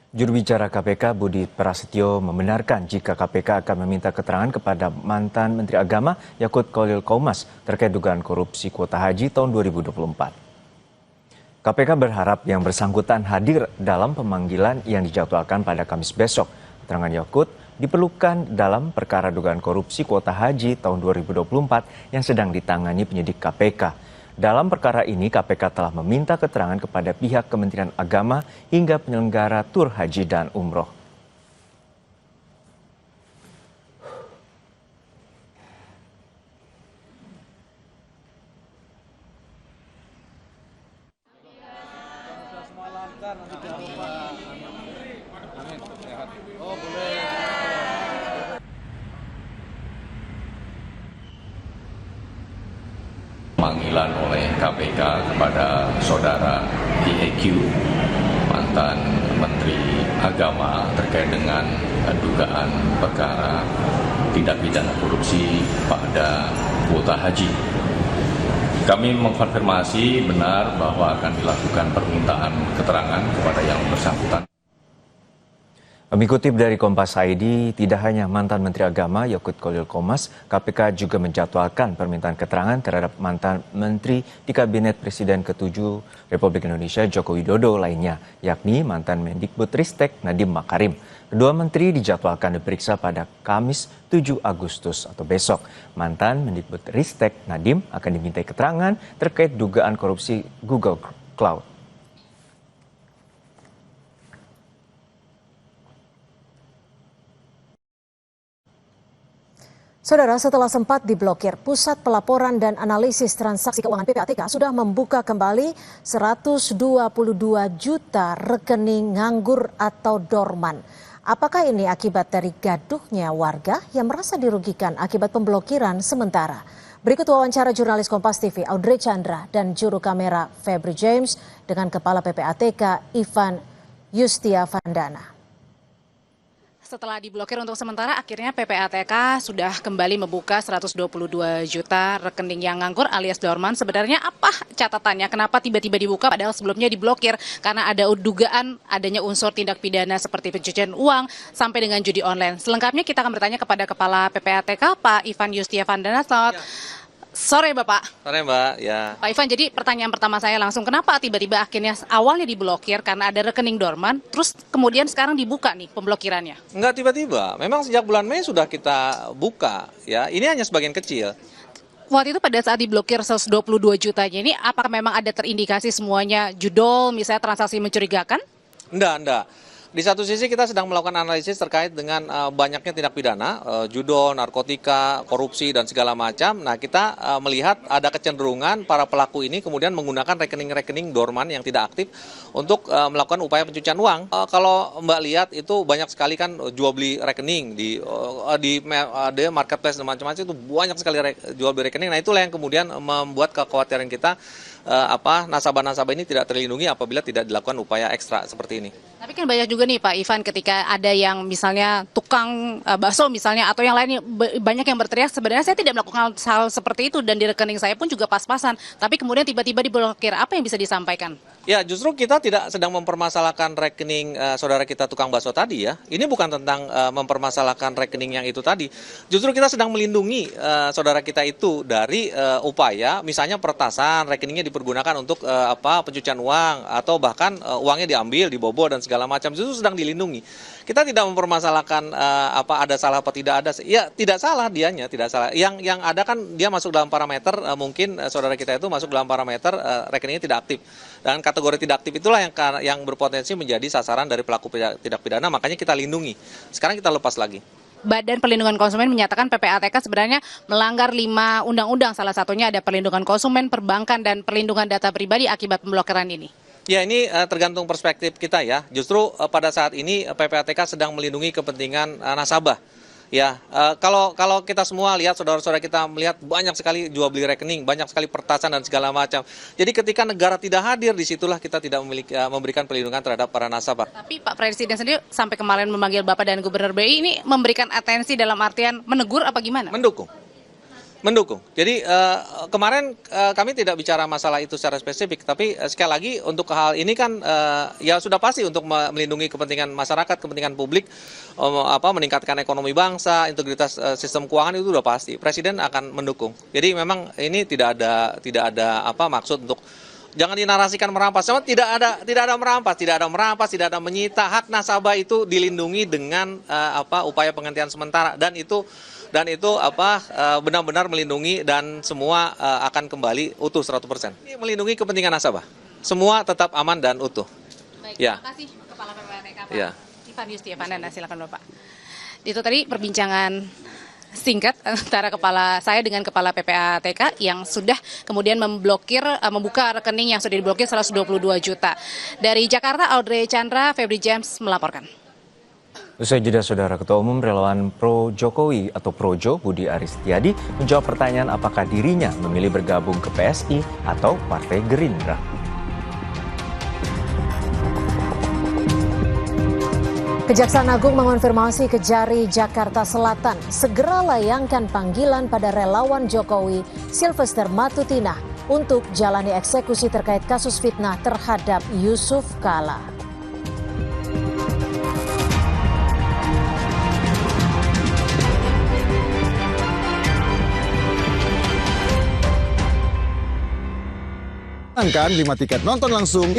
Juru bicara KPK Budi Prasetyo membenarkan jika KPK akan meminta keterangan kepada mantan Menteri Agama Yakut Khalil Qomas terkait dugaan korupsi kuota haji tahun 2024. KPK berharap yang bersangkutan hadir dalam pemanggilan yang dijadwalkan pada Kamis besok. Keterangan Yakut diperlukan dalam perkara dugaan korupsi kuota haji tahun 2024 yang sedang ditangani penyidik KPK. Dalam perkara ini, KPK telah meminta keterangan kepada pihak Kementerian Agama hingga penyelenggara tur haji dan umroh. Panggilan oleh KPK kepada saudara IEQ, mantan Menteri Agama terkait dengan dugaan perkara tindak pidana korupsi pada kuota haji. Kami mengkonfirmasi benar bahwa akan dilakukan permintaan keterangan kepada yang bersangkutan. Mengutip dari Kompas ID, tidak hanya mantan Menteri Agama Yakut Khalil Qomas, KPK juga menjadwalkan permintaan keterangan terhadap mantan Menteri di Kabinet Presiden ke-7 Republik Indonesia Joko Widodo lainnya, yakni mantan Mendikbudristek Nadiem Makarim. Kedua menteri dijadwalkan diperiksa pada Kamis 7 Agustus atau besok. Mantan Mendikbudristek Nadiem akan dimintai keterangan terkait dugaan korupsi Google Cloud. Saudara, setelah sempat diblokir, Pusat Pelaporan dan Analisis Transaksi Keuangan PPATK sudah membuka kembali 122 juta rekening nganggur atau dorman. Apakah ini akibat dari gaduhnya warga yang merasa dirugikan akibat pemblokiran sementara? Berikut wawancara jurnalis Kompas TV Audrey Chandra dan juru kamera Febri James dengan Kepala PPATK Ivan Yustiavandana. Setelah diblokir untuk sementara, akhirnya PPATK sudah kembali membuka 122 juta rekening yang nganggur alias dorman. Sebenarnya apa catatannya? Kenapa tiba-tiba dibuka padahal sebelumnya diblokir? Karena ada dugaan adanya unsur tindak pidana seperti pencucian uang sampai dengan judi online. Selengkapnya kita akan bertanya kepada Kepala PPATK Pak Ivan Yustiavandana. Selamat sore Bapak. Sore Mbak, ya. Pak Ivan, jadi pertanyaan pertama saya langsung, kenapa tiba-tiba akhirnya awalnya diblokir karena ada rekening dorman, terus kemudian sekarang dibuka nih pemblokirannya? Enggak tiba-tiba, memang sejak bulan Mei sudah kita buka, ya. Ini hanya sebagian kecil. Waktu itu pada saat diblokir 122 jutanya ini, apakah memang ada terindikasi semuanya judol, misalnya transaksi mencurigakan? Enggak. Di satu sisi kita sedang melakukan analisis terkait dengan banyaknya tindak pidana, judol, narkotika, korupsi, dan segala macam. Nah, kita melihat ada kecenderungan para pelaku ini kemudian menggunakan rekening-rekening dorman yang tidak aktif untuk melakukan upaya pencucian uang. Kalau Mbak lihat itu banyak sekali kan jual beli rekening di marketplace dan macam-macam, itu banyak sekali jual beli rekening. Nah, itulah yang kemudian membuat kekhawatiran kita nasabah-nasabah ini tidak terlindungi apabila tidak dilakukan upaya ekstra seperti ini. Tapi kan banyak juga nih Pak Ivan, ketika ada yang misalnya tukang bakso misalnya atau yang lainnya, banyak yang berteriak sebenarnya saya tidak melakukan hal seperti itu dan di rekening saya pun juga pas-pasan, tapi kemudian tiba-tiba diblokir. Apa yang bisa disampaikan? Ya, justru kita tidak sedang mempermasalahkan rekening saudara kita tukang bakso tadi ya. Ini bukan tentang mempermasalahkan rekening yang itu tadi. Justru kita sedang melindungi saudara kita itu dari upaya misalnya peretasan, rekeningnya dipergunakan untuk pencucian uang atau bahkan uangnya diambil, dibobol dan segala macam. Justru sedang dilindungi. Kita tidak mempermasalahkan ada salah apa tidak ada. Ya, tidak salah dianya, tidak salah. Yang ada kan dia masuk dalam parameter mungkin saudara kita itu masuk dalam parameter rekeningnya tidak aktif. Dan kategori tidak aktif itulah yang berpotensi menjadi sasaran dari pelaku tindak pidana, makanya kita lindungi. Sekarang kita lepas lagi. Badan Perlindungan Konsumen menyatakan PPATK sebenarnya melanggar 5 undang-undang, salah satunya ada perlindungan konsumen, perbankan, dan perlindungan data pribadi akibat pemblokiran ini. Ya, ini tergantung perspektif kita ya. Justru pada saat ini PPATK sedang melindungi kepentingan nasabah. Ya, kalau kita semua lihat, saudara-saudara kita melihat banyak sekali jual beli rekening, banyak sekali pertasan dan segala macam. Jadi ketika negara tidak hadir, disitulah kita tidak memberikan perlindungan terhadap para nasabah. Tapi Pak Presiden sendiri sampai kemarin memanggil Bapak dan Gubernur BI ini memberikan atensi dalam artian menegur apa gimana? Mendukung. Mendukung. Jadi kemarin kami tidak bicara masalah itu secara spesifik, tapi sekali lagi untuk hal ini kan ya sudah pasti untuk melindungi kepentingan masyarakat, kepentingan publik, meningkatkan ekonomi bangsa, integritas sistem keuangan itu sudah pasti. Presiden akan mendukung. Jadi memang ini tidak ada maksud untuk jangan dinarasikan merampas. Memang tidak ada merampas, tidak ada menyita. Hak nasabah itu dilindungi dengan upaya penghentian sementara dan itu benar-benar melindungi dan semua akan kembali utuh 100%. Ini melindungi kepentingan nasabah. Semua tetap aman dan utuh. Baik, Ya. terima kasih Kepala PPATK Pak Ya. Ivan Yustiavandana, silakan Bapak. Itu tadi perbincangan singkat antara saya dengan Kepala PPATK yang sudah kemudian membuka rekening yang sudah diblokir 122 juta. Dari Jakarta, Audrey Chandra, Febri James melaporkan. Usai jeda, Saudara, Ketua Umum Relawan Pro Jokowi atau Projo Budi Aris Setiadi menjawab pertanyaan apakah dirinya memilih bergabung ke PSI atau Partai Gerindra. Kejaksaan Agung mengonfirmasi Kejari Jakarta Selatan segera layangkan panggilan pada relawan Jokowi Sylvester Matutina untuk jalani eksekusi terkait kasus fitnah terhadap Yusuf Kala. Kan 5 tiket nonton langsung